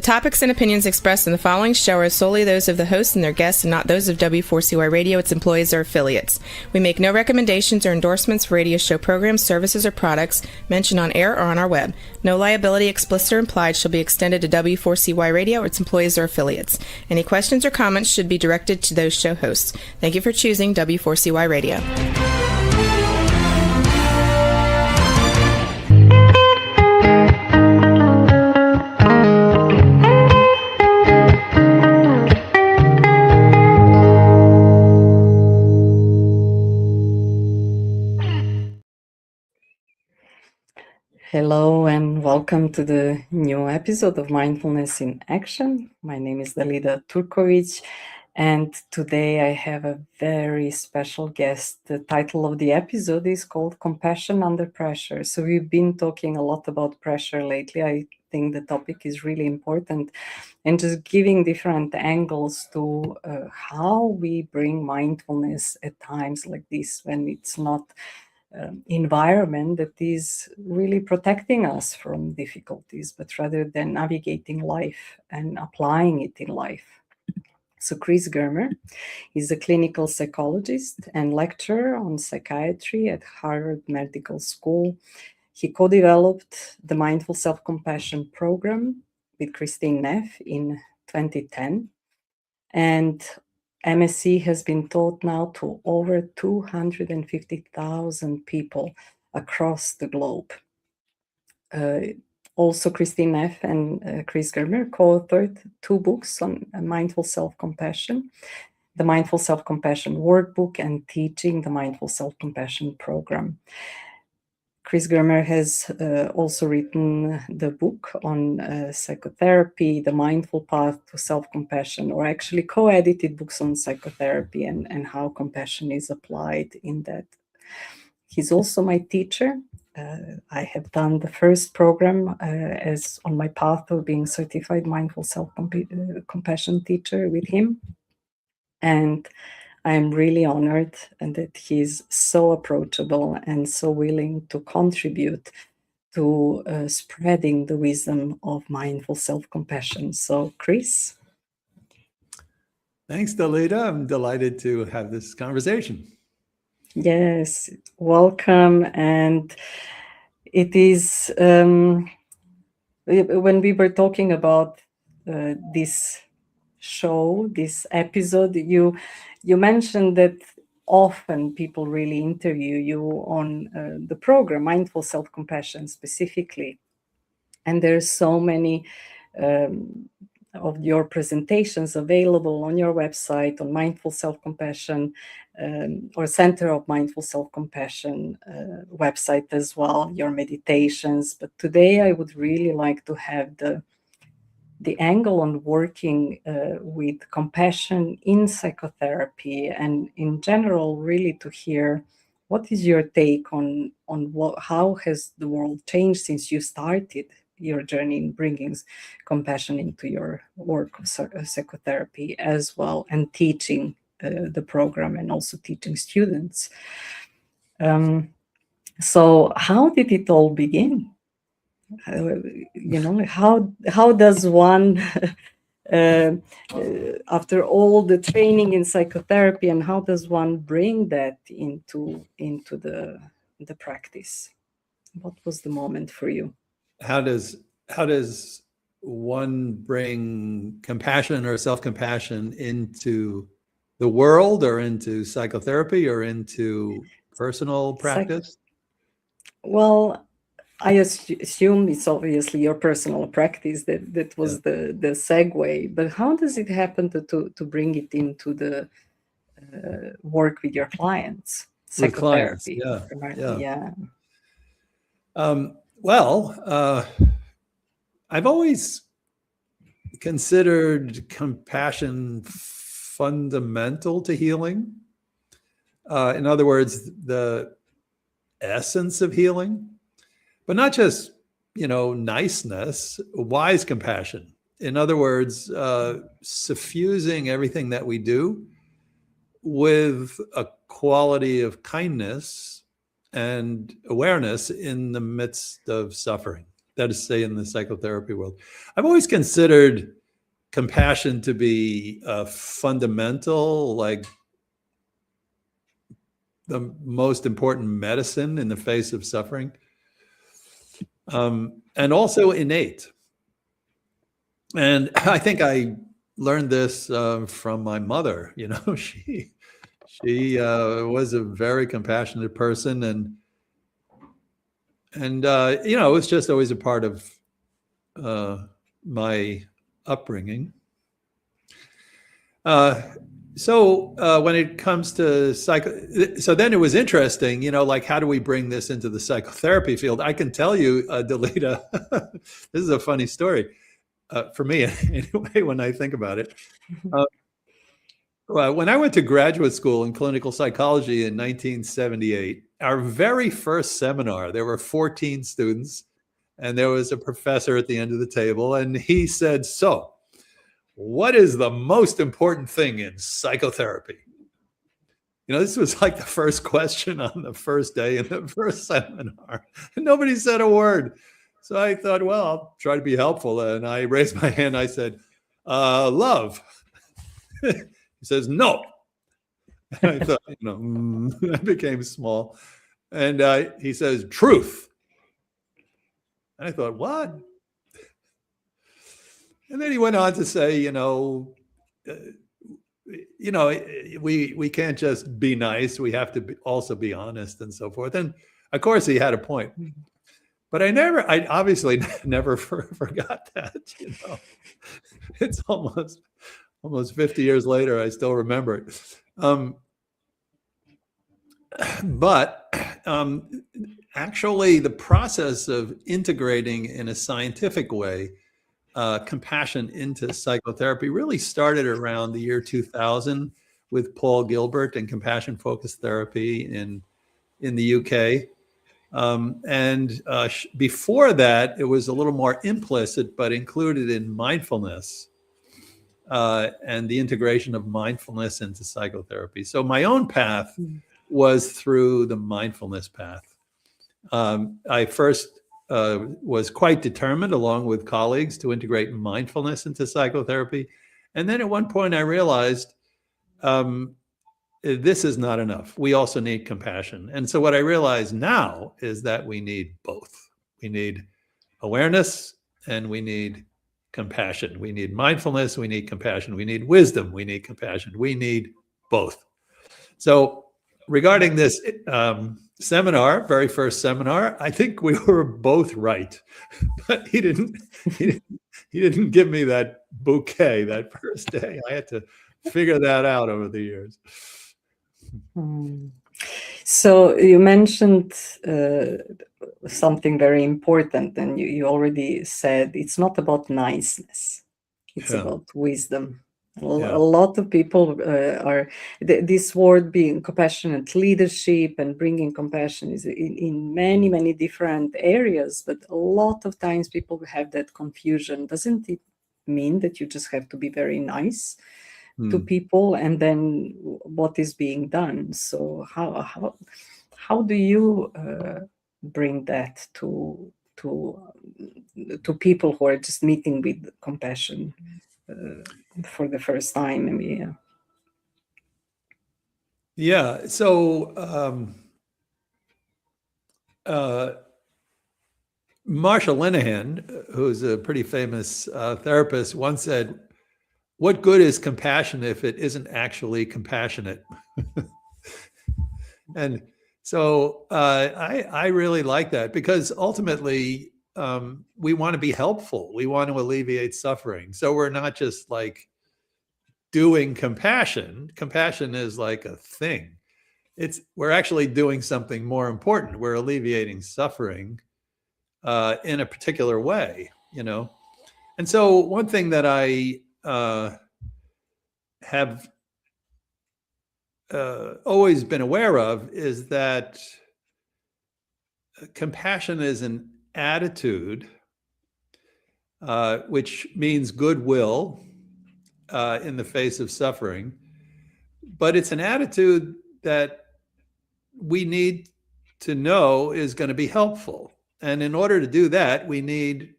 topics and opinions expressed in the following show are solely those of the host and their guests and not those of W4CY Radio, its employees, or affiliates. We make no recommendations or endorsements for radio show programs, services, or products mentioned on air or on our web. No liability, explicit or implied, shall be extended to W4CY Radio or its employees or affiliates. Any questions or comments should be directed to those show hosts. Thank you for choosing W4CY Radio. Hello and welcome to the new episode of Mindfulness in Action. My name is Dalida Turkovic, and today I have a very special guest. The title of the episode is called Compassion Under Pressure. So we've been talking a lot about pressure lately. I think the topic is really important, and just giving different angles to how we bring mindfulness at times like this when it's not environment that is really protecting us from difficulties, but rather than navigating life and applying it in life. So Chris Germer is a clinical psychologist and lecturer on psychiatry at Harvard Medical School. He co-developed the Mindful Self-Compassion program with Christine Neff in 2010. And MSC has been taught now to over 250,000 people across the globe. Also, Christine Neff and Chris Germer co-authored 2 books on mindful self-compassion, the Mindful Self-Compassion Workbook and Teaching the Mindful Self-Compassion Program. Chris Germer has also written the book on psychotherapy, The Mindful Path to Self-Compassion, or actually co-edited books on psychotherapy and how compassion is applied in that. He's also my teacher. I have done the first program as on my path of being certified mindful self-compassion teacher with him. And I'm really honored and that he's so approachable and so willing to contribute to spreading the wisdom of mindful self-compassion. So, Chris. Thanks, Dalida. I'm delighted to have this conversation. Yes, welcome. And it is, when we were talking about this show, this episode, you mentioned that often people really interview you on the program, Mindful Self-Compassion specifically. And there's so many of your presentations available on your website, on Mindful Self-Compassion or Center of Mindful Self-Compassion website as well, your meditations. But today I would really like to have the angle on working with compassion in psychotherapy and in general, really to hear what is your take on how has the world changed since you started your journey in bringing compassion into your work of psychotherapy as well, and teaching the program and also teaching students. So how did it all begin? How does one after all the training in psychotherapy, and how does one bring that into the practice? What was the moment for you? How does one bring compassion or self-compassion into the world, or into psychotherapy, or into personal practice? Well, I assume it's obviously your personal practice that was the segue, but how does it happen to bring it into the work with your clients? Psychotherapy. Well, I've always considered compassion fundamental to healing. In other words, the essence of healing. But not just, niceness, wise compassion. In other words, suffusing everything that we do with a quality of kindness and awareness in the midst of suffering. that is, say, in the psychotherapy world. I've always considered compassion to be a fundamental, like the most important medicine in the face of suffering, and also innate. And I think I learned this from my mother. You know, she was a very compassionate person, and you know, it was just always a part of my upbringing. So when it comes to so then it was interesting, you know, like, how do we bring this into the psychotherapy field? I can tell you, Dalida, this is a funny story for me anyway, when I think about it. Well, when I went to graduate school in clinical psychology in 1978, our very first seminar, there were 14 students, and there was a professor at the end of the table, and he said, "So, what is the most important thing in psychotherapy?" You know, this was like the first question on the first day in the first seminar. And nobody said a word. So I thought, well, I'll try to be helpful. And I raised my hand. I said, love. He says, no. And I thought, you know, I became small. And he says, truth. And I thought, what? And then he went on to say, you know, we can't just be nice. We have to also be honest and so forth. And of course, he had a point. But I obviously never forgot that. You know, it's almost 50 years later. I still remember it. But actually, the process of integrating in a scientific way compassion into psychotherapy really started around the year 2000 with Paul Gilbert and compassion-focused therapy in the UK. And before that, it was a little more implicit, but included in mindfulness and the integration of mindfulness into psychotherapy. So my own path was through the mindfulness path. I first was quite determined, along with colleagues, to integrate mindfulness into psychotherapy. And then at one point I realized this is not enough. We also need compassion. And so what I realize now is that we need both. We need awareness and we need compassion. We need mindfulness, we need compassion. We need wisdom, we need compassion. We need both. So regarding this seminar, very first seminar, I think we were both right, but he didn't give me that bouquet that first day. I had to figure that out over the years. So you mentioned something very important, and you already said it's not about niceness, it's about wisdom. A lot of people are this word being compassionate leadership and bringing compassion is in many different areas, but a lot of times people have that confusion. Doesn't it mean that you just have to be very nice to people, and then what is being done? So how do you bring that to people who are just meeting with compassion for the first time? Maybe, So Marsha Linehan, who's a pretty famous therapist, once said, "What good is compassion if it isn't actually compassionate?" And so I really like that, because ultimately we want to be helpful. We want to alleviate suffering. So we're not just like doing compassion. Compassion is like a thing. We're actually doing something more important. We're alleviating suffering in a particular way, you know. And so one thing that I have always been aware of is that compassion is an attitude, which means goodwill in the face of suffering, but it's an attitude that we need to know is going to be helpful. And in order to do that, we need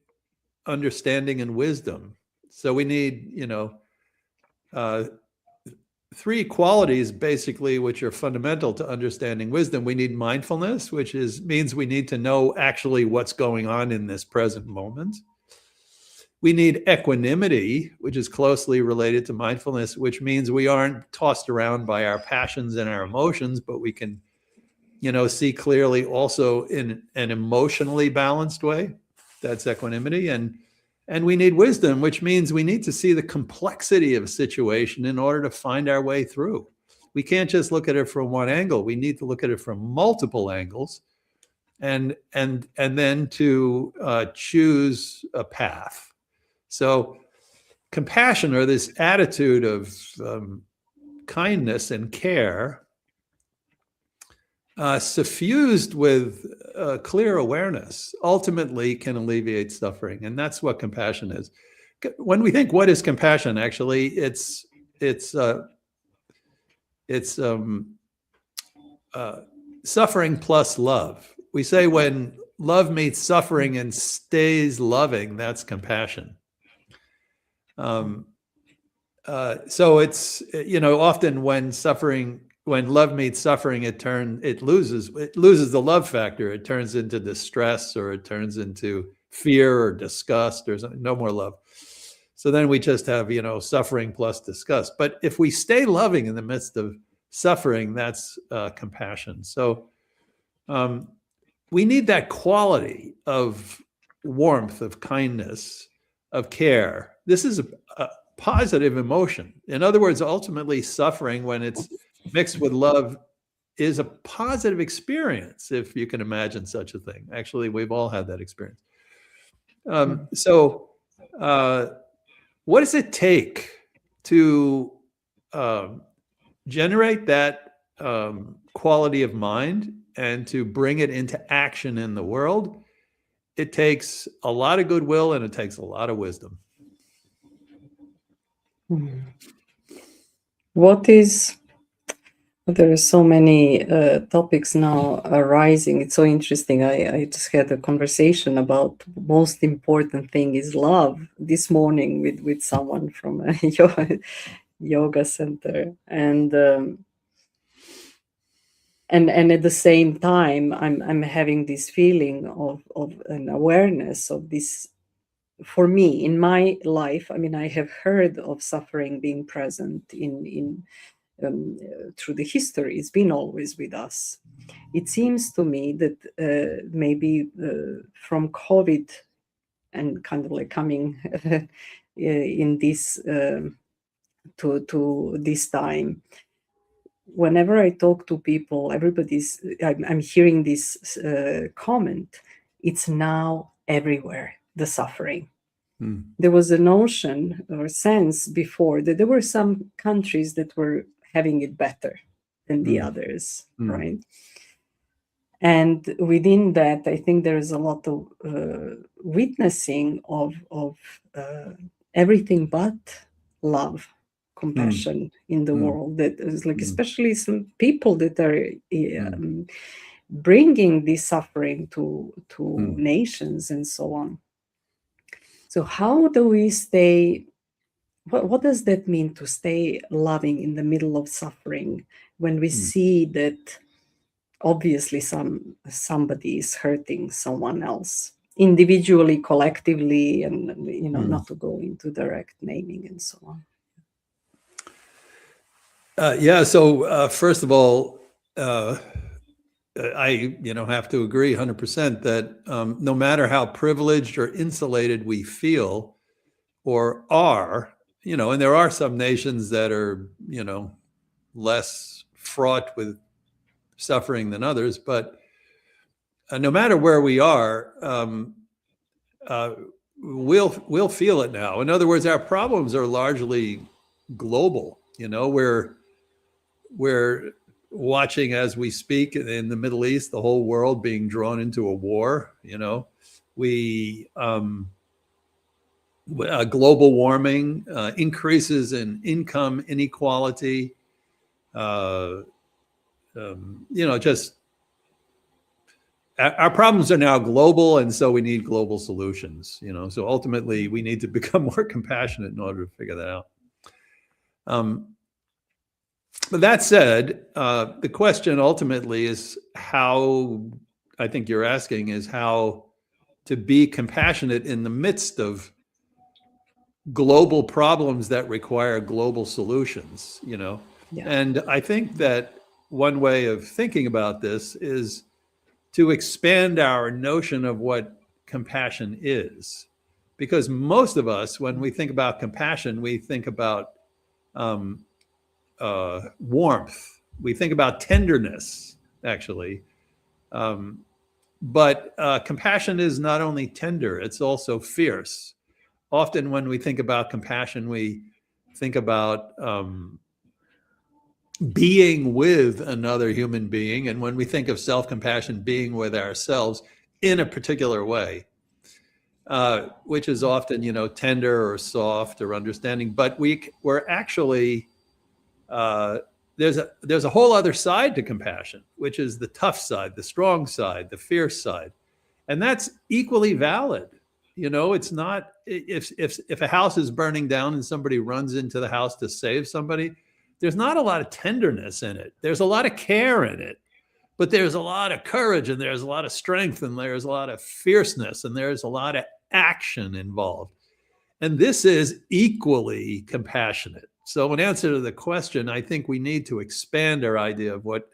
understanding and wisdom. So we need, three qualities basically, which are fundamental to understanding wisdom. We need mindfulness, which means we need to know actually what's going on in this present moment. We need equanimity, which is closely related to mindfulness, which means we aren't tossed around by our passions and our emotions, but we can, see clearly also in an emotionally balanced way. That's equanimity. And we need wisdom, which means we need to see the complexity of a situation in order to find our way through. We can't just look at it from one angle. We need to look at it from multiple angles, and then to choose a path. So compassion, or this attitude of kindness and care, suffused with clear awareness, ultimately can alleviate suffering. And that's what compassion is. When we think, what is compassion? Actually, it's suffering plus love. We say when love meets suffering and stays loving, that's compassion. So it's, often when love meets suffering, it loses the love factor. It turns into distress, or it turns into fear or disgust, or something. No more love. So then we just have, suffering plus disgust. But if we stay loving in the midst of suffering, that's compassion. So we need that quality of warmth, of kindness, of care. This is a positive emotion. In other words, ultimately, suffering, when it's mixed with love, is a positive experience, if you can imagine such a thing. Actually, we've all had that experience. So what does it take to generate that quality of mind and to bring it into action in the world? It takes a lot of goodwill, and it takes a lot of wisdom. There are so many topics now arising. It's so interesting. I just had a conversation about the most important thing is love this morning with someone from a yoga center. And at the same time, I'm having this feeling of an awareness of this. For me, in my life, I have heard of suffering being present in through the history. It's been always with us. It seems to me that maybe from COVID and kind of like coming in this to this time, whenever I talk to people, I'm hearing this comment. It's now everywhere, the suffering. There was a notion or sense before that there were some countries that were having it better than the others, right? And within that, I think there is a lot of witnessing of everything but love, compassion in the world. That is like, especially some people that are bringing this suffering to nations and so on. So how do we stay? What does that mean, to stay loving in the middle of suffering, when we see that obviously somebody is hurting someone else, individually, collectively, and not to go into direct naming and so on? So first of all, I have to agree 100% that no matter how privileged or insulated we feel or are, and there are some nations that are, less fraught with suffering than others, but no matter where we are, we'll feel it now. In other words, our problems are largely global. We're watching as we speak in the Middle East, the whole world being drawn into a war. Global warming, increases in income inequality, just our problems are now global, and so we need global solutions. So ultimately, we need to become more compassionate in order to figure that out. But that said, the question ultimately is how. I think you're asking is how to be compassionate in the midst of global problems that require global solutions. Yeah. And I think that one way of thinking about this is to expand our notion of what compassion is. Because most of us, when we think about compassion, we think about warmth. We think about tenderness, actually. But compassion is not only tender, it's also fierce. Often when we think about compassion, we think about being with another human being. And when we think of self-compassion, being with ourselves in a particular way, which is often, tender or soft or understanding. But we're actually, there's a whole other side to compassion, which is the tough side, the strong side, the fierce side. And that's equally valid. It's not, if a house is burning down and somebody runs into the house to save somebody, there's not a lot of tenderness in it. There's a lot of care in it, but there's a lot of courage, and there's a lot of strength, and there's a lot of fierceness, and there's a lot of action involved. And this is equally compassionate. So in answer to the question, I think we need to expand our idea of what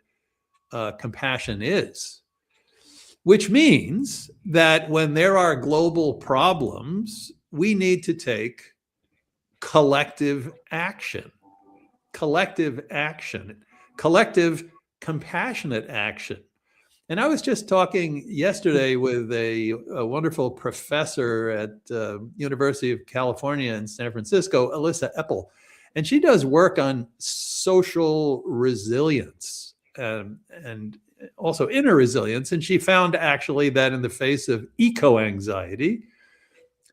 compassion is, which means that when there are global problems, we need to take collective action, collective compassionate action. And I was just talking yesterday with a wonderful professor at University of California in San Francisco, Alyssa Eppel, and she does work on social resilience and also inner resilience. And she found actually that in the face of eco-anxiety,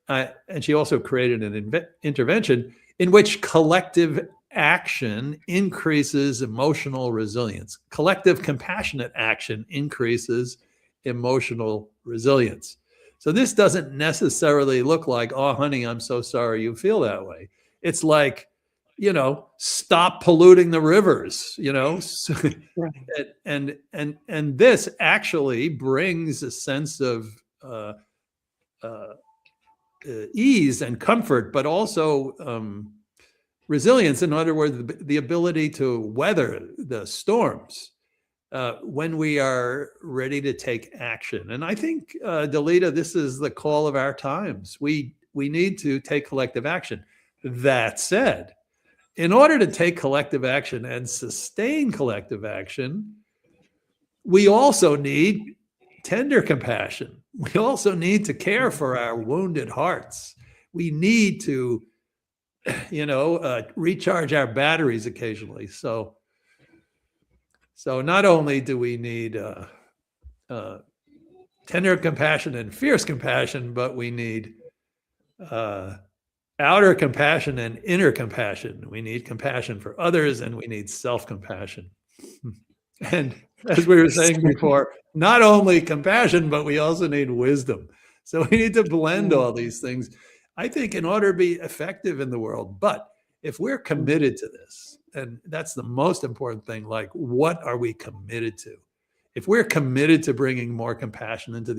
and she also created an intervention in which collective action increases emotional resilience. Collective compassionate action increases emotional resilience. So this doesn't necessarily look like, oh, honey, I'm so sorry you feel that way. It's like, stop polluting the rivers, Right. And this actually brings a sense of ease and comfort, but also resilience. In other words, the ability to weather the storms when we are ready to take action. And I think, Dalida, this is the call of our times. We need to take collective action. That said, in order to take collective action and sustain collective action, we also need tender compassion. We also need to care for our wounded hearts. We need to, recharge our batteries occasionally. So not only do we need tender compassion and fierce compassion, but we need outer compassion and inner compassion. We need compassion for others, and we need self-compassion. And as we were saying before, not only compassion, but we also need wisdom. So we need to blend all these things, I think, in order to be effective in the world. But if we're committed to this, and that's the most important thing, like, what are we committed to? If we're committed to bringing more compassion into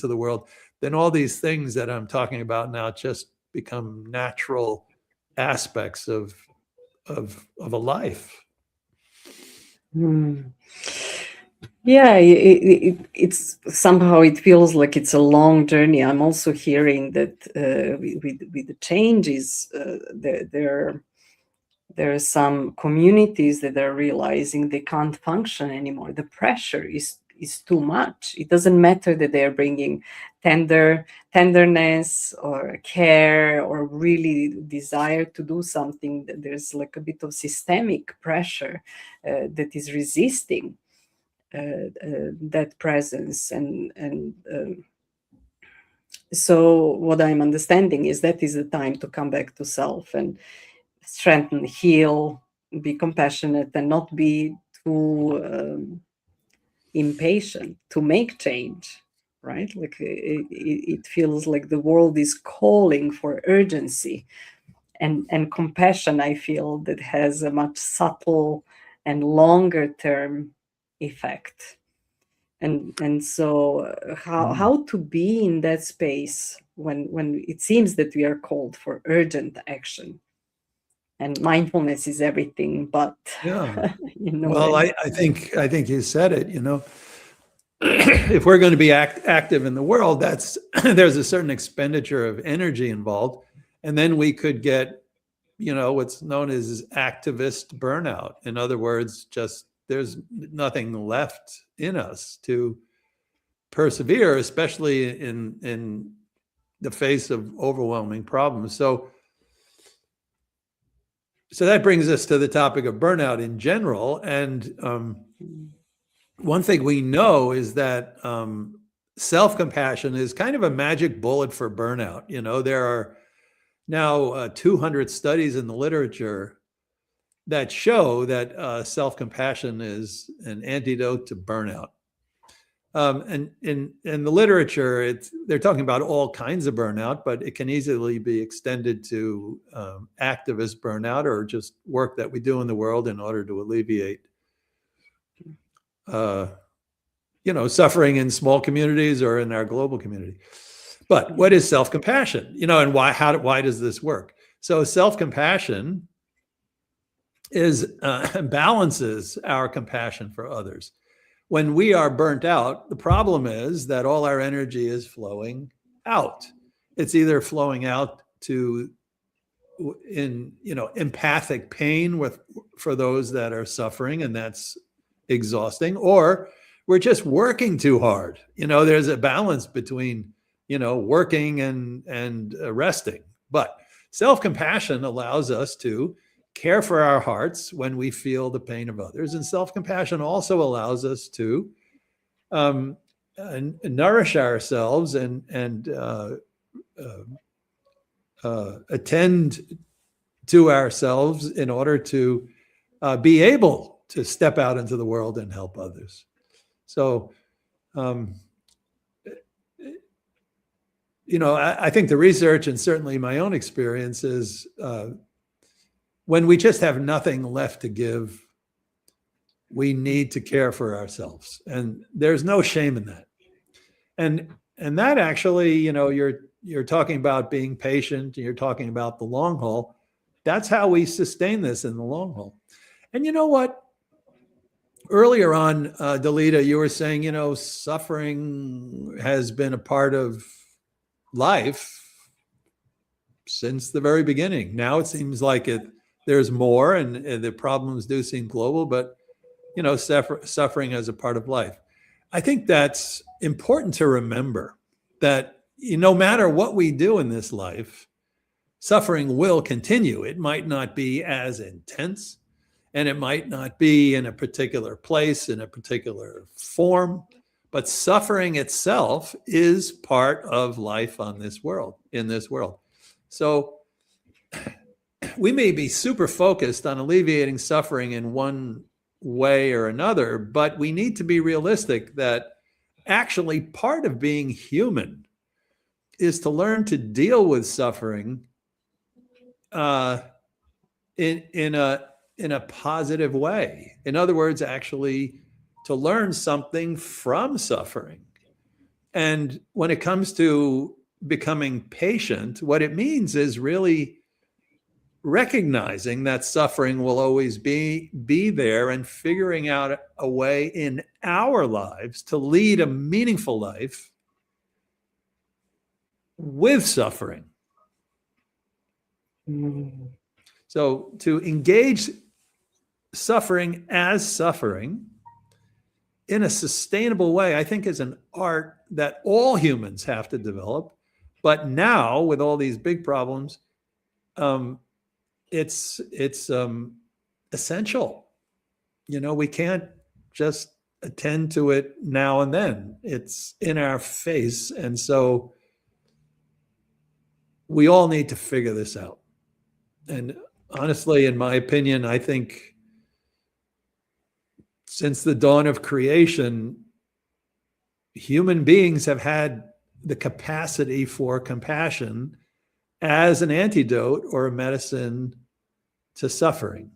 the world, then all these things that I'm talking about now just become natural aspects of a life. Yeah, it's somehow it feels like it's a long journey. I'm also hearing that with the changes, there are some communities that are realizing they can't function anymore. The pressure is too much. It doesn't matter that they are bringing tenderness or care or really desire to do something. There's like a bit of systemic pressure that is resisting that presence. And so what I'm understanding is that is the time to come back to self and strengthen, heal, be compassionate, and not be too impatient to make change. right? Like it feels like the world is calling for urgency. And compassion, I feel, that has a much subtle and longer term effect. And so how to be in that space when it seems that we are called for urgent action, and mindfulness is everything but Yeah. in a Well, way. I think you said it, if we're going to be active in the world, that's there's a certain expenditure of energy involved. And then we could get, what's known as activist burnout. In other words, just there's nothing left in us to persevere, especially in the face of overwhelming problems. So that brings us to the topic of burnout in general. And one thing we know is that self-compassion is kind of a magic bullet for burnout. There are now 200 studies in the literature that show that self-compassion is an antidote to burnout. And in the literature, they're talking about all kinds of burnout, but it can easily be extended to activist burnout or just work that we do in the world in order to alleviate suffering in small communities or in our global community. But what is self-compassion? And why does this work? So self-compassion balances our compassion for others. When we are burnt out, the problem is that all our energy is flowing out. It's either flowing out in empathic pain for those that are suffering, and that's exhausting, or we're just working too hard. There's a balance between working and resting. But self-compassion allows us to care for our hearts when we feel the pain of others. And self-compassion also allows us to nourish ourselves and attend to ourselves in order to be able to step out into the world and help others. So, I think the research and certainly my own experience is when we just have nothing left to give, we need to care for ourselves. And there's no shame in that. And that actually, you're talking about being patient, you're talking about the long haul. That's how we sustain this in the long haul. And you know what? Earlier on, Dalida, you were saying, suffering has been a part of life since the very beginning. Now it seems like there's more, and the problems do seem global, but suffering as a part of life. I think that's important to remember, that no matter what we do in this life, suffering will continue. It might not be as intense, and it might not be in a particular place, in a particular form, but suffering itself is part of life in this world. So we may be super focused on alleviating suffering in one way or another, but we need to be realistic that actually part of being human is to learn to deal with suffering in a positive way. In other words, actually to learn something from suffering. And when it comes to becoming patient, what it means is really recognizing that suffering will always be there, and figuring out a way in our lives to lead a meaningful life with suffering. So to engage suffering as suffering in a sustainable way, I think, is an art that all humans have to develop. But now, with all these big problems, it's essential. We can't just attend to it now and then. It's in our face. And so we all need to figure this out. And honestly, in my opinion, I think since the dawn of creation, human beings have had the capacity for compassion as an antidote or a medicine to suffering.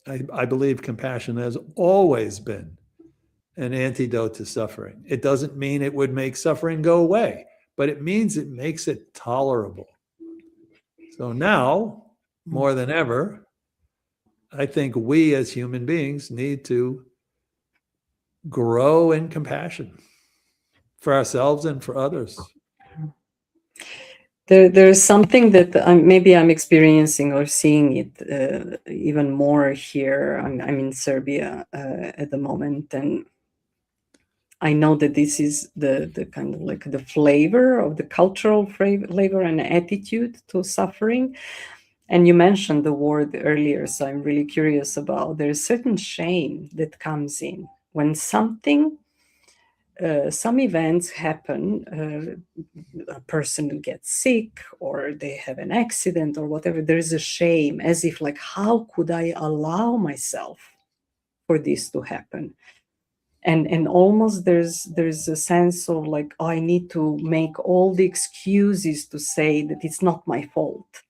I believe compassion has always been an antidote to suffering. It doesn't mean it would make suffering go away, but it means it makes it tolerable. So now, more than ever, I think we as human beings need to grow in compassion for ourselves and for others. There's something that maybe I'm experiencing or seeing it even more here. I'm in Serbia at the moment, and I know that this is the kind of like the flavor of the cultural flavor and attitude to suffering. And you mentioned the word earlier, so I'm really curious about, there's certain shame that comes in when something, some events happen, a person gets sick or they have an accident or whatever, there's a shame, as if like, how could I allow myself for this to happen? And almost there's a sense of like, oh, I need to make all the excuses to say that it's not my fault.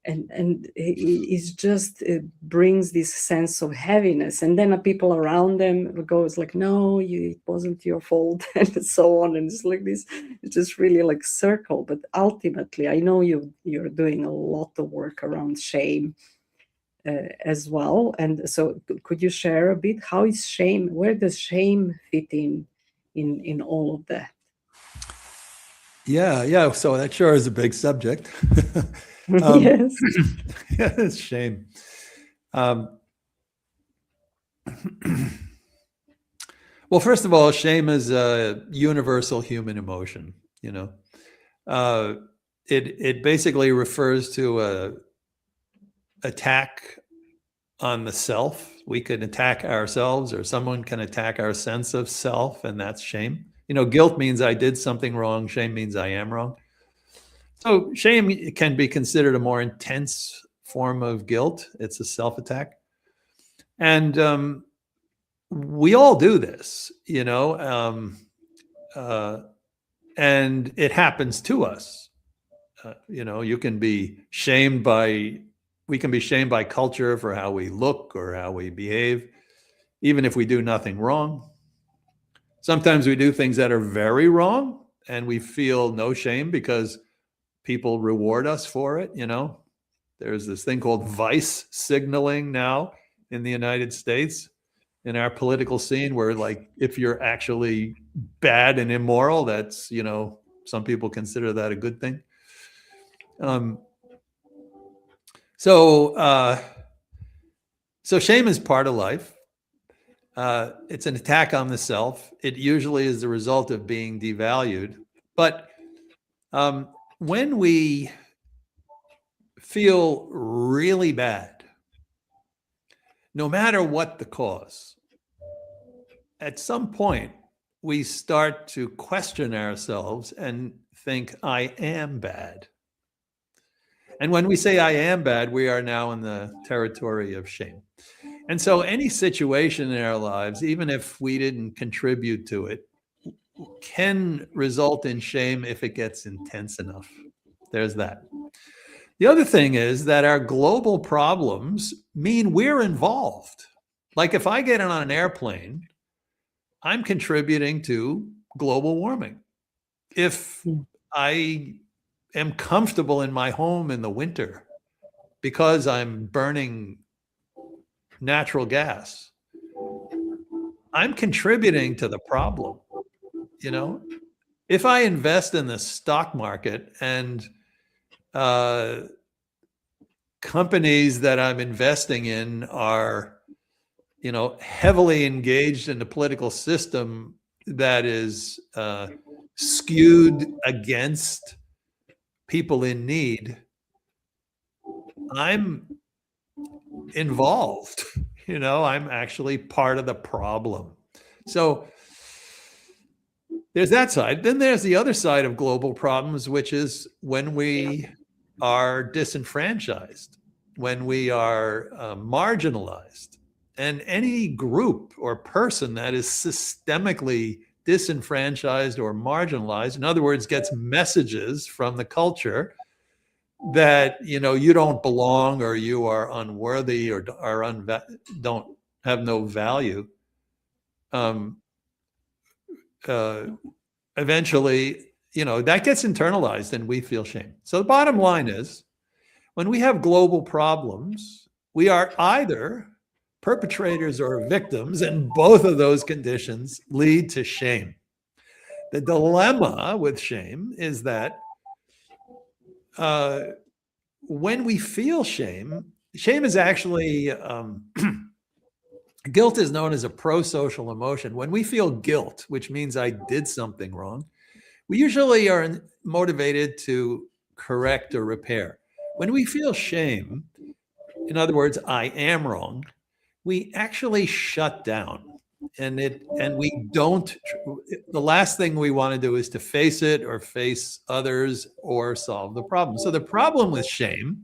And it's just, it brings this sense of heaviness, and then the people around them goes like, no, it wasn't your fault, and so on. And it's like this, it's just really like circle. But ultimately, I know you're doing a lot of work around shame as well. And so could you share a bit, how is shame, where does shame fit in all of that? Yeah. So that sure is a big subject. Yes. Yeah, it's shame. Well, first of all, shame is a universal human emotion. It basically refers to a attack on the self. We could attack ourselves, or someone can attack our sense of self, and that's shame. Guilt means I did something wrong. Shame means I am wrong. So shame can be considered a more intense form of guilt. It's a self-attack. And we all do this, and it happens to us. We can be shamed by culture for how we look or how we behave, even if we do nothing wrong. Sometimes we do things that are very wrong and we feel no shame because people reward us for it. There's this thing called vice signaling now in the United States, in our political scene, where like, if you're actually bad and immoral, that's, some people consider that a good thing. So shame is part of life. It's an attack on the self. It usually is the result of being devalued. But when we feel really bad, no matter what the cause, at some point we start to question ourselves and think, I am bad. And when we say I am bad, we are now in the territory of shame. And so any situation in our lives, even if we didn't contribute to it, can result in shame if it gets intense enough. There's that. The other thing is that our global problems mean we're involved. Like if I get on an airplane, I'm contributing to global warming. If I am comfortable in my home in the winter because I'm burning natural gas, I'm contributing to the problem. If I invest in the stock market and companies that I'm investing in are, heavily engaged in the political system that is skewed against people in need, I'm involved. I'm actually part of the problem. So there's that side. Then there's the other side of global problems, which is when we are disenfranchised, when we are marginalized. And any group or person that is systemically disenfranchised or marginalized. In other words, gets messages from the culture that, you know, you don't belong, or you are unworthy, or don't have no value. Eventually, you know, that gets internalized and we feel shame. So the bottom line is, when we have global problems, we are either perpetrators or victims, and both of those conditions lead to shame. The dilemma with shame is that when we feel shame, shame is actually, guilt is known as a pro-social emotion. When we feel guilt, which means I did something wrong, we usually are motivated to correct or repair. When we feel shame, in other words, I am wrong, we actually shut down. And we don't, the last thing we want to do is to face it or face others or solve the problem. So the problem with shame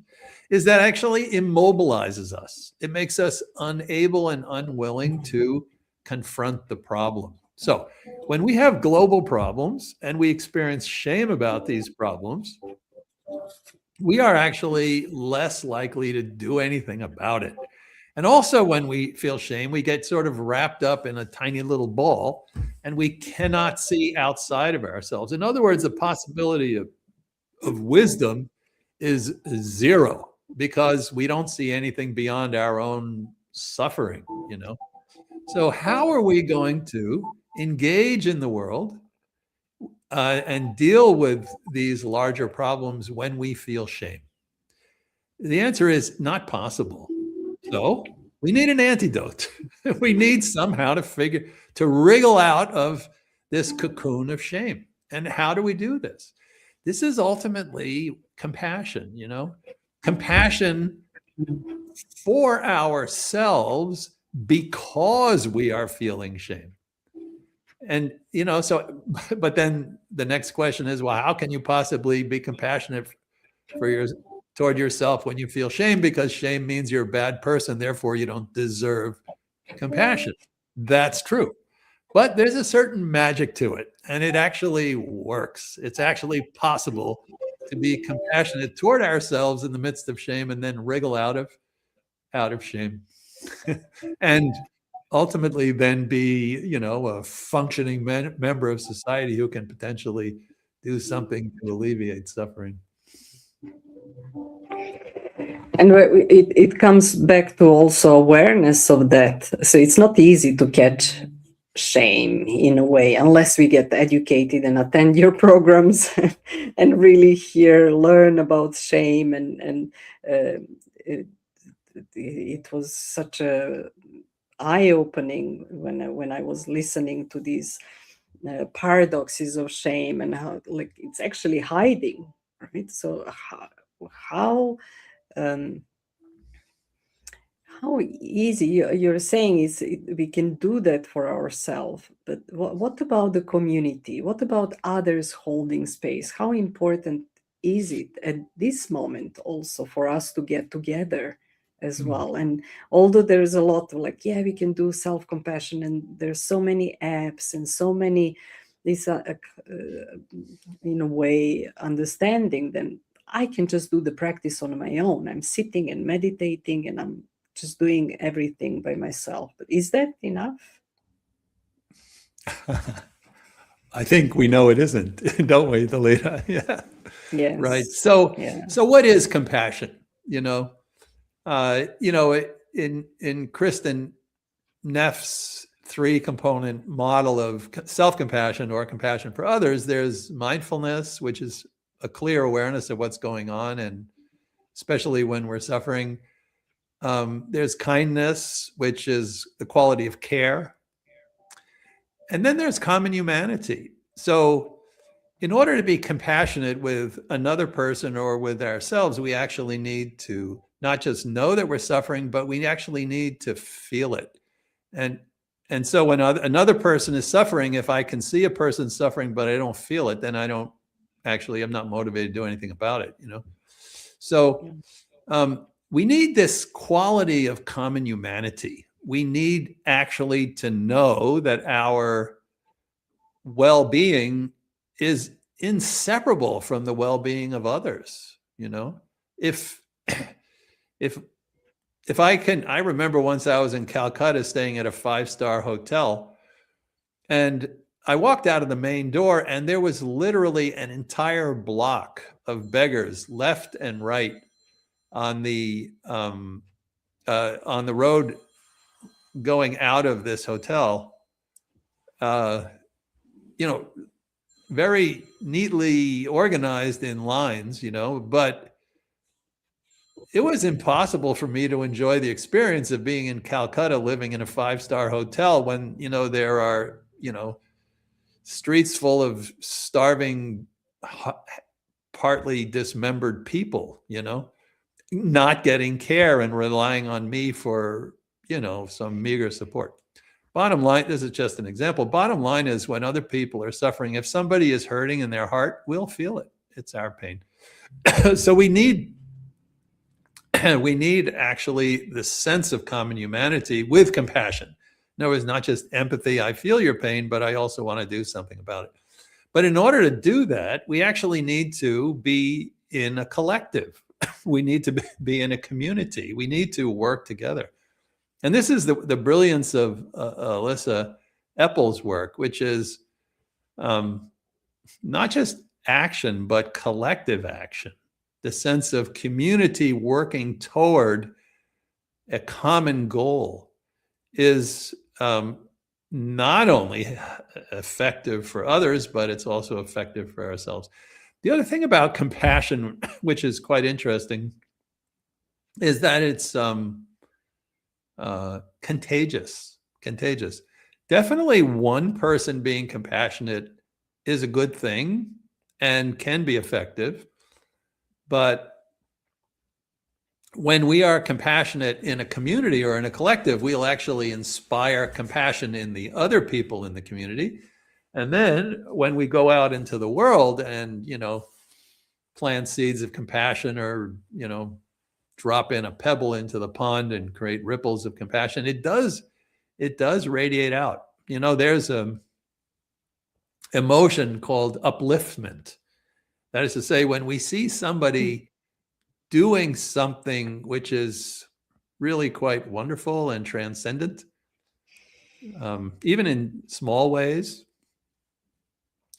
is that actually immobilizes us. It makes us unable and unwilling to confront the problem. So when we have global problems and we experience shame about these problems, we are actually less likely to do anything about it. And also, when we feel shame, we get sort of wrapped up in a tiny little ball and we cannot see outside of ourselves. In other words, the possibility of wisdom is zero, because we don't see anything beyond our own suffering, you know? So how are we going to engage in the world and deal with these larger problems when we feel shame? The answer is not possible. So we need an antidote. We need somehow to wriggle out of this cocoon of shame. And how do we do this? This is ultimately compassion, you know, compassion for ourselves because we are feeling shame. And, you know, so, but then the next question is, well, how can you possibly be compassionate toward yourself when you feel shame? Because shame means you're a bad person, therefore you don't deserve compassion. That's true. But there's a certain magic to it, and it actually works. It's actually possible to be compassionate toward ourselves in the midst of shame and then wriggle out of shame. And ultimately then be, you know, a functioning member of society who can potentially do something to alleviate suffering. And it comes back to also awareness of that. So it's not easy to catch shame in a way, unless we get educated and attend your programs and really learn about shame. And it was such a eye-opening when I was listening to these paradoxes of shame and how, like, it's actually hiding, right? So how easy you're saying is we can do that for ourselves, but what about the community? What about others holding space? How important is it at this moment also for us to get together as well? And although there's a lot of like, yeah, we can do self-compassion, and there's so many apps and so many these in a way understanding, then I can just do the practice on my own. I'm sitting and meditating and I'm just doing everything by myself. But is that enough? I think we know it isn't, don't we, Dalida? Yeah. Yes. Right. So, so what is compassion? In Kristen Neff's 3-component model of self-compassion or compassion for others, there's mindfulness, which is a clear awareness of what's going on, and especially when we're suffering. There's kindness, which is the quality of care. And then there's common humanity. So in order to be compassionate with another person or with ourselves, we actually need to not just know that we're suffering, but we actually need to feel it. And so when another person is suffering, if I can see a person suffering, but I don't feel it, then I'm not motivated to do anything about it, So we need this quality of common humanity. We need actually to know that our well-being is inseparable from the well-being of others. If I remember once I was in Calcutta staying at a 5-star hotel, and I walked out of the main door and there was literally an entire block of beggars left and right on the road going out of this hotel, very neatly organized in lines, but it was impossible for me to enjoy the experience of being in Calcutta, living in a 5-star hotel when, there are, streets full of starving, partly dismembered people, not getting care and relying on me for, some meager support. Bottom line, this is just an example. Bottom line is when other people are suffering, if somebody is hurting in their heart, we'll feel it. It's our pain. So we need actually the sense of common humanity with compassion. In other words, not just empathy. I feel your pain, but I also want to do something about it. But in order to do that, we actually need to be in a collective. We need to be in a community. We need to work together. And this is the brilliance of Alyssa Eppel's work, which is not just action, but collective action. The sense of community working toward a common goal is not only effective for others, but it's also effective for ourselves. The other thing about compassion, which is quite interesting, is that it's contagious. Definitely one person being compassionate is a good thing and can be effective. But when we are compassionate in a community or in a collective, we'll actually inspire compassion in the other people in the community. And then when we go out into the world and, plant seeds of compassion or, drop in a pebble into the pond and create ripples of compassion, it does radiate out. There's a emotion called upliftment. That is to say, when we see somebody doing something which is really quite wonderful and transcendent, even in small ways,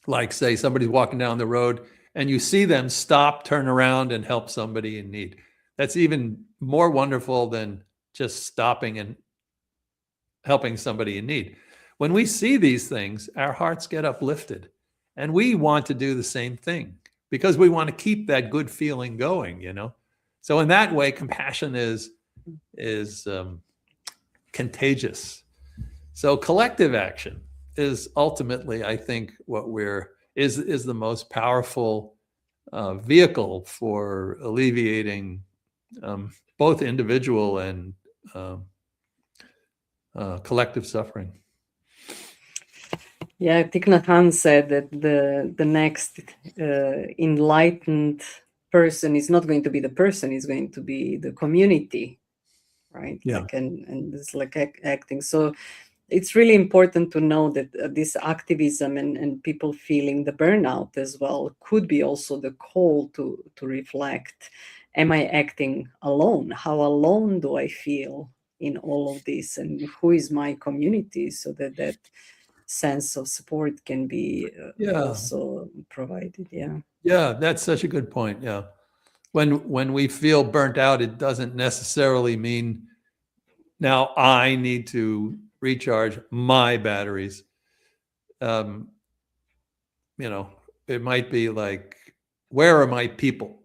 like say somebody's walking down the road and you see them stop, turn around and help somebody in need. That's even more wonderful than just stopping and helping somebody in need. When we see these things, our hearts get uplifted and we want to do the same thing because we want to keep that good feeling going, So in that way, compassion is contagious. So collective action is ultimately, I think, what is the most powerful vehicle for alleviating both individual and collective suffering. Yeah, Thich Nhat Hanh said that the next enlightened person is not going to be the person, is going to be the community, right? Yeah. And it's like acting. So it's really important to know that this activism and people feeling the burnout as well could be also the call to reflect, am I acting alone? How alone do I feel in all of this? And who is my community, so that sense of support can be also provided. Yeah, that's such a good point. Yeah, when we feel burnt out, it doesn't necessarily mean now I need to recharge my batteries. It might be like, where are my people?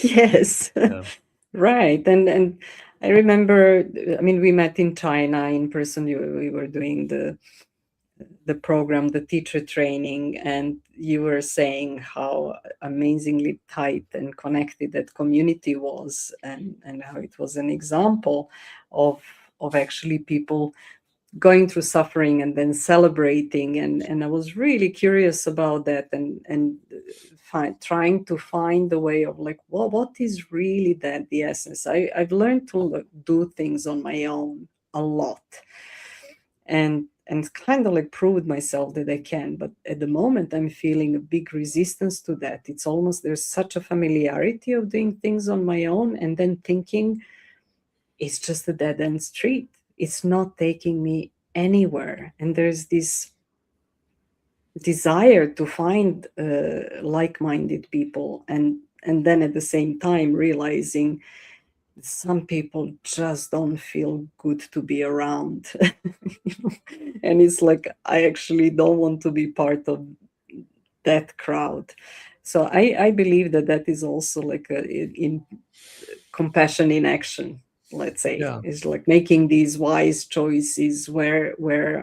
Yes. Yeah. Right. And I remember, we met in China in person. We were doing the program, the teacher training, and you were saying how amazingly tight and connected that community was, and how it was an example of actually people going through suffering and then celebrating. And I was really curious about that and trying to find the way of like, well, what is really the essence? I've learned to do things on my own a lot. And and kind of like proved myself that I can. But at the moment, I'm feeling a big resistance to that. It's almost, there's such a familiarity of doing things on my own, and then thinking it's just a dead end street. It's not taking me anywhere. And there's this desire to find like-minded people, and then at the same time realizing some people just don't feel good to be around. You know? And it's like, I actually don't want to be part of that crowd. So I believe that is also like in compassion in action, let's say. Yeah. Is like making these wise choices where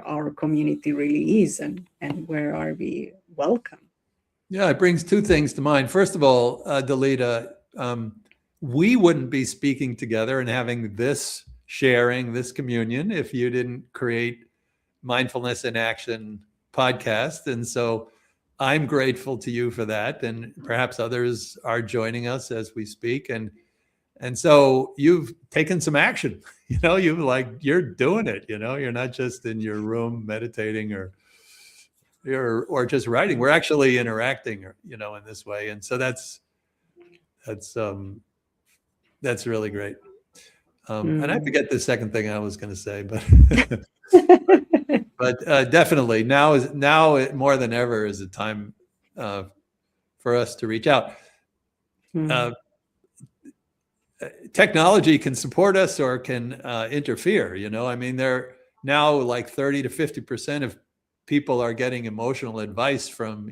our community really is, and where are we welcome. Yeah, it brings two things to mind. First of all, Dalida, we wouldn't be speaking together and having this sharing, this communion, if you didn't create Mindfulness in Action podcast. And so I'm grateful to you for that. And perhaps others are joining us as we speak. And so you've taken some action, you're doing it, you're not just in your room meditating or just writing. We're actually interacting, in this way. And so that's really great. And I forget the second thing I was going to say, but but definitely now more than ever is a time for us to reach out. Technology can support us or can interfere. I mean, there now like 30 to 50% of people are getting emotional advice from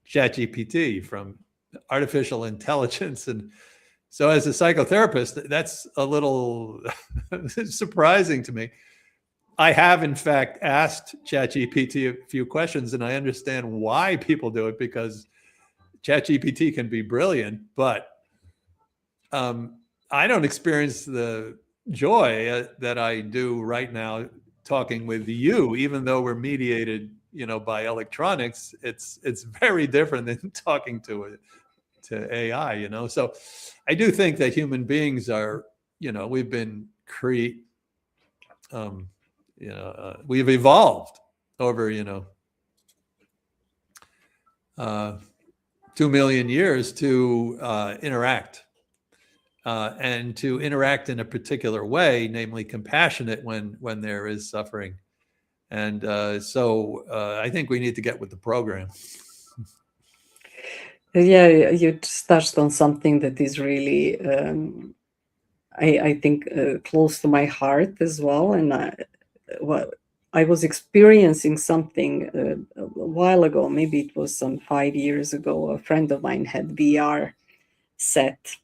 ChatGPT, from artificial intelligence. And so as a psychotherapist, that's a little surprising to me. I have, in fact, asked ChatGPT a few questions, and I understand why people do it, because ChatGPT can be brilliant, but I don't experience the joy that I do right now talking with you, even though we're mediated, by electronics. It's very different than talking to AI, So I do think that human beings are, we've been we've evolved over, 2 million years to interact. And to interact in a particular way, namely compassionate when there is suffering. And so I think we need to get with the program. Yeah, you just touched on something that is really, I think, close to my heart as well. And I was experiencing something a while ago, maybe it was some 5 years ago. A friend of mine had VR set.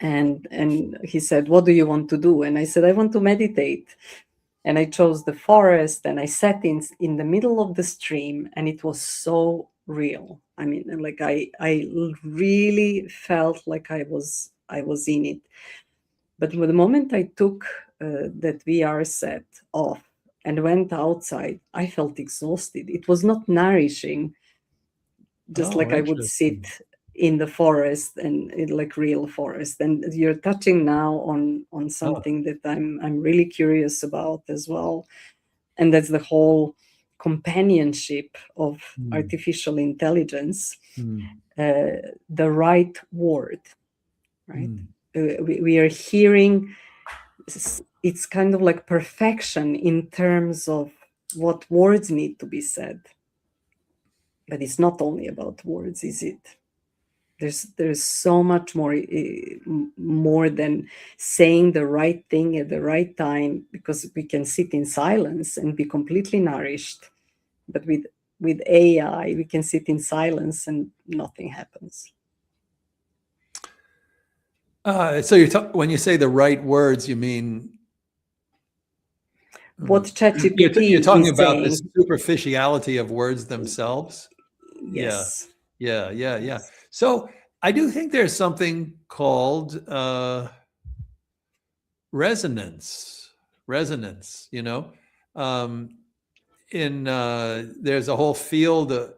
And he said, "What do you want to do?" And I said, "I want to meditate." And I chose the forest, and I sat in the middle of the stream, and it was so real. I mean, like I really felt like I was in it. But the moment I took that VR set off and went outside, I felt exhausted. It was not nourishing, just like I would sit in the forest, and like real forest. And you're touching now on something that I'm really curious about as well, and that's the whole companionship of artificial intelligence. The right word, right? We are hearing, it's kind of like perfection in terms of what words need to be said, but it's not only about words, is it? There's so much more than saying the right thing at the right time, because we can sit in silence and be completely nourished. But with AI, we can sit in silence and nothing happens. So when you say the right words, you mean what ChatGPT you're talking is about saying. the superficiality of words themselves? Yes. Yeah. So I do think there's something called resonance. There's a whole field,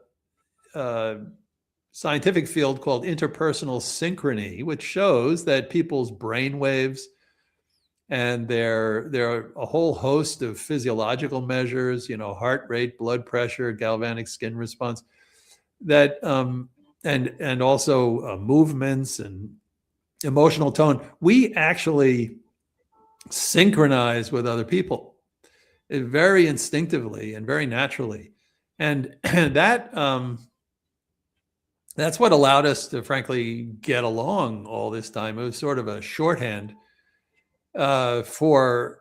scientific field called interpersonal synchrony, which shows that people's brain waves And there are a whole host of physiological measures, heart rate, blood pressure, galvanic skin response, that and also movements and emotional tone. We actually synchronize with other people very instinctively and very naturally, and that's what allowed us to, frankly, get along all this time. It was sort of a shorthand for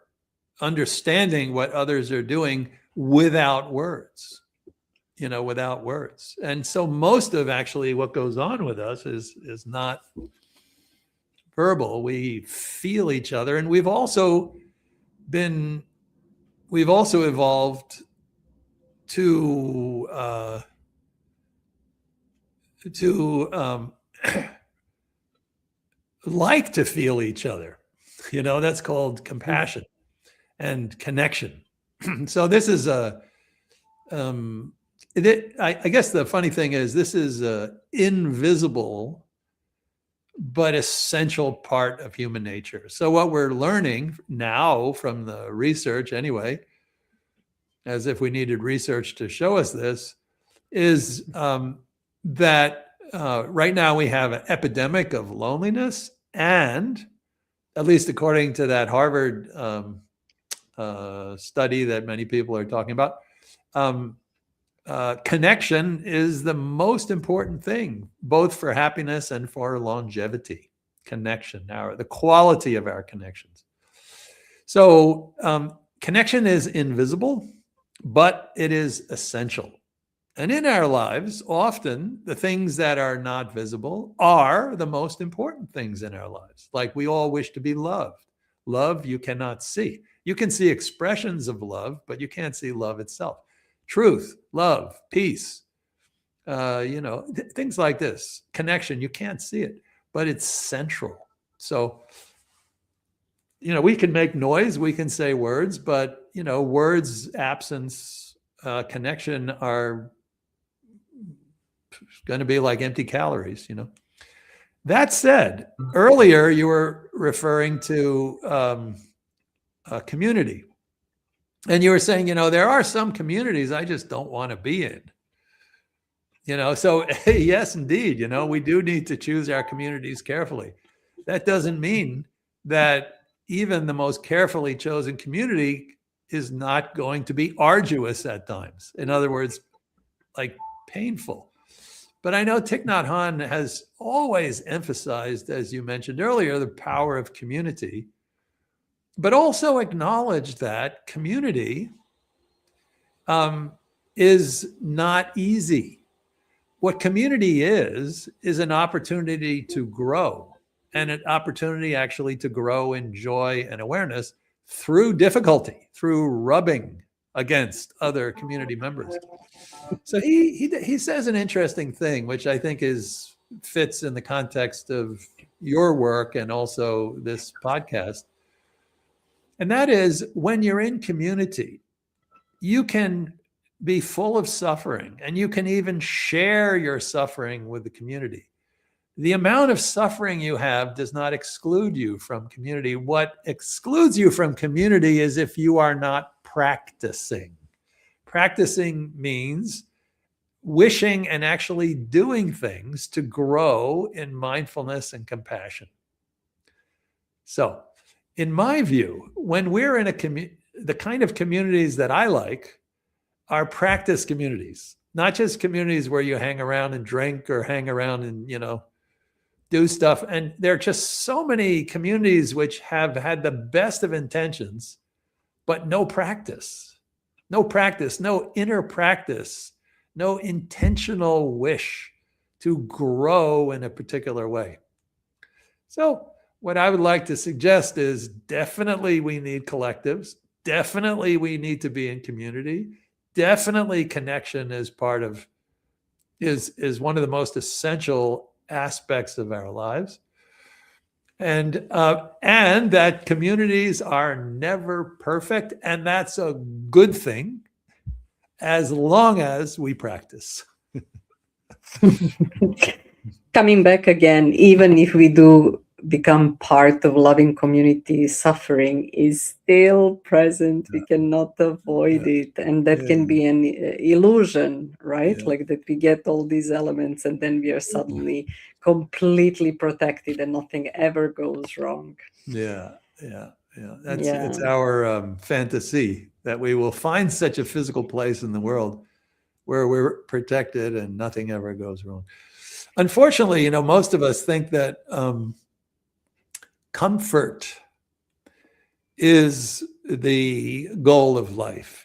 understanding what others are doing without words, without words. And so most of actually what goes on with us is not verbal. We feel each other, and we've also evolved to like to feel each other. That's called compassion and connection. So this is I guess the funny thing is, this is a invisible but essential part of human nature. So what we're learning now from the research, anyway, as if we needed research to show us this, is that right now we have an epidemic of loneliness, and at least according to that Harvard study that many people are talking about, connection is the most important thing, both for happiness and for longevity. Connection, the quality of our connections. So connection is invisible, but it is essential. And in our lives, often the things that are not visible are the most important things in our lives. Like, we all wish to be loved. Love you cannot see. You can see expressions of love, but you can't see love itself. Truth, love, peace, things like this. Connection, you can't see it, but it's central. So, we can make noise, we can say words, but, words, absence, connection are going to be like empty calories, That said, earlier you were referring to community. And you were saying, there are some communities I just don't want to be in. So yes, indeed, we do need to choose our communities carefully. That doesn't mean that even the most carefully chosen community is not going to be arduous at times. In other words, like painful. But I know Thich Nhat Hanh has always emphasized, as you mentioned earlier, the power of community, but also acknowledged that community is not easy. What community is an opportunity to grow, and an opportunity actually to grow in joy and awareness through difficulty, through rubbing against other community members. So he says an interesting thing, which I think fits in the context of your work and also this podcast. And that is, when you're in community, you can be full of suffering, and you can even share your suffering with the community. The amount of suffering you have does not exclude you from community. What excludes you from community is if you are not practicing. Practicing means wishing and actually doing things to grow in mindfulness and compassion. So, in my view, when we're in the kind of communities that I like are practice communities, not just communities where you hang around and drink or hang around and, do stuff. And there are just so many communities which have had the best of intentions, but no practice, no inner practice, no intentional wish to grow in a particular way. So what I would like to suggest is, definitely we need collectives. Definitely we need to be in community. Definitely connection is one of the most essential aspects of our lives. And that communities are never perfect. And that's a good thing, as long as we practice. Coming back again, even if we do become part of loving community, suffering is still present. We cannot avoid it. And that can be an illusion, right? Like that we get all these elements and then we are suddenly completely protected and nothing ever goes wrong. It's our fantasy that we will find such a physical place in the world where we're protected and nothing ever goes wrong. Unfortunately, most of us think that comfort is the goal of life,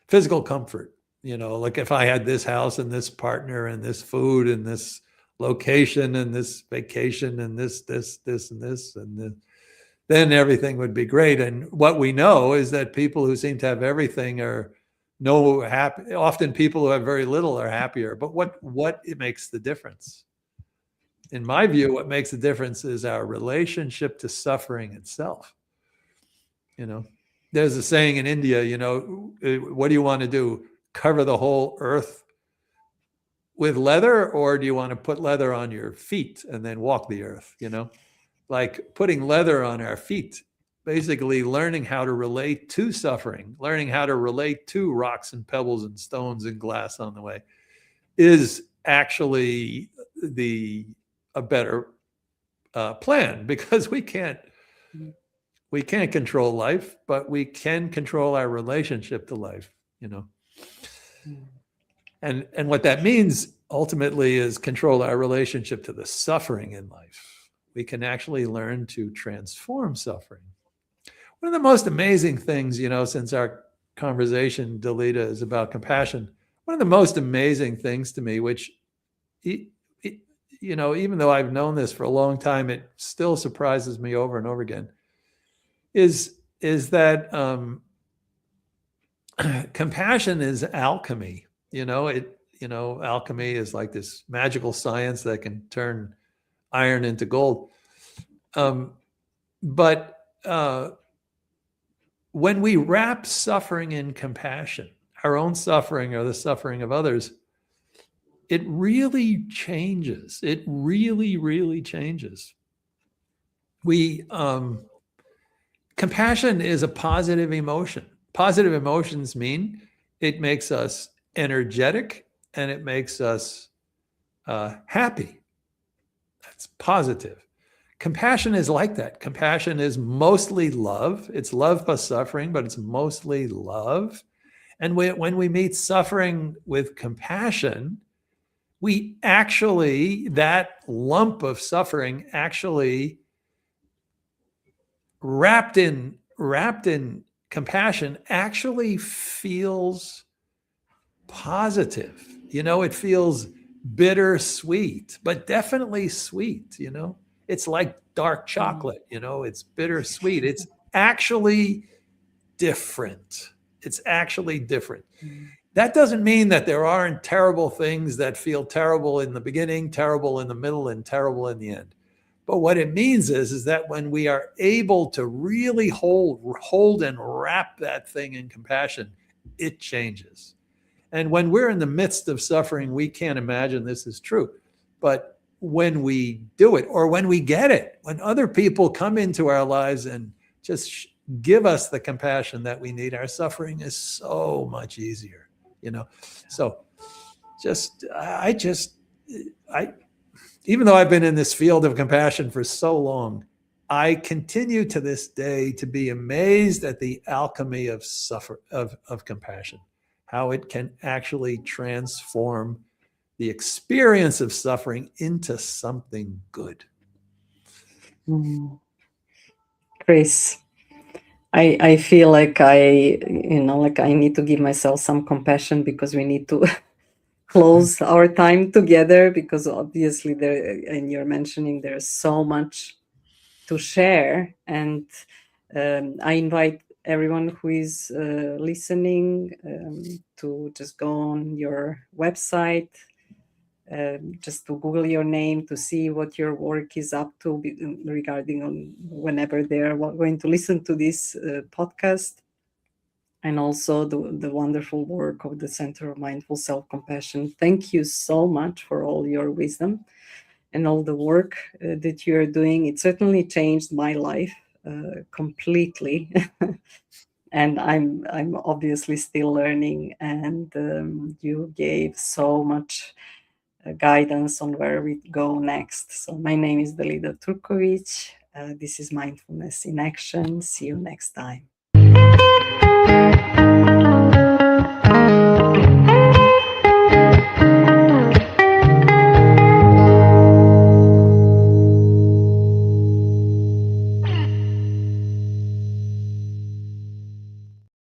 physical comfort, like if I had this house and this partner and this food and this location and this vacation and this, and this, then everything would be great. And what we know is that people who seem to have everything are happy. Often people who have very little are happier. But what it makes the difference? In my view, what makes the difference is our relationship to suffering itself. There's a saying in India, what do you want to do? Cover the whole earth with leather, or do you want to put leather on your feet and then walk the earth? Like putting leather on our feet, basically learning how to relate to suffering, learning how to relate to rocks and pebbles and stones and glass on the way, is actually a better plan, because we can't control life, but we can control our relationship to life, And what that means ultimately is control our relationship to the suffering in life. We can actually learn to transform suffering. One of the most amazing things, since our conversation, Dalida, is about compassion, one of the most amazing things to me, which, even though I've known this for a long time, it still surprises me over and over again, is that compassion is alchemy. Alchemy is like this magical science that can turn iron into gold. But when we wrap suffering in compassion, our own suffering or the suffering of others, it really changes. It really, really changes. Compassion is a positive emotion. Positive emotions mean it makes us energetic and it makes us happy. That's positive. Compassion is like that. Compassion is mostly love. It's love plus suffering, but it's mostly love. And when we meet suffering with compassion, that lump of suffering actually wrapped in compassion actually feels positive. It feels bittersweet, but definitely sweet. It's like dark chocolate, it's bittersweet. It's actually different. That doesn't mean that there aren't terrible things that feel terrible in the beginning, terrible in the middle, and terrible in the end. But what it means is that when we are able to really hold and wrap that thing in compassion, it changes. And when we're in the midst of suffering, we can't imagine this is true. But when we do it, or when we get it, when other people come into our lives and just give us the compassion that we need, our suffering is so much easier, So even though I've been in this field of compassion for so long, I continue to this day to be amazed at the alchemy of compassion, how it can actually transform the experience of suffering into something good. Chris, I feel like I need to give myself some compassion, because we need to close our time together, because obviously and you're mentioning there's so much to share. And I invite everyone who is listening to just go on your website, just to Google your name to see what your work is up to regarding on whenever they're going to listen to this podcast, and also the wonderful work of the Center of Mindful Self-Compassion. Thank you so much for all your wisdom. and all the work that you're doing. It certainly changed my life completely. And I'm obviously still learning, and you gave so much guidance on where we go next. So my name is Dalida Turkovic. This is Mindfulness in Action. See you next time.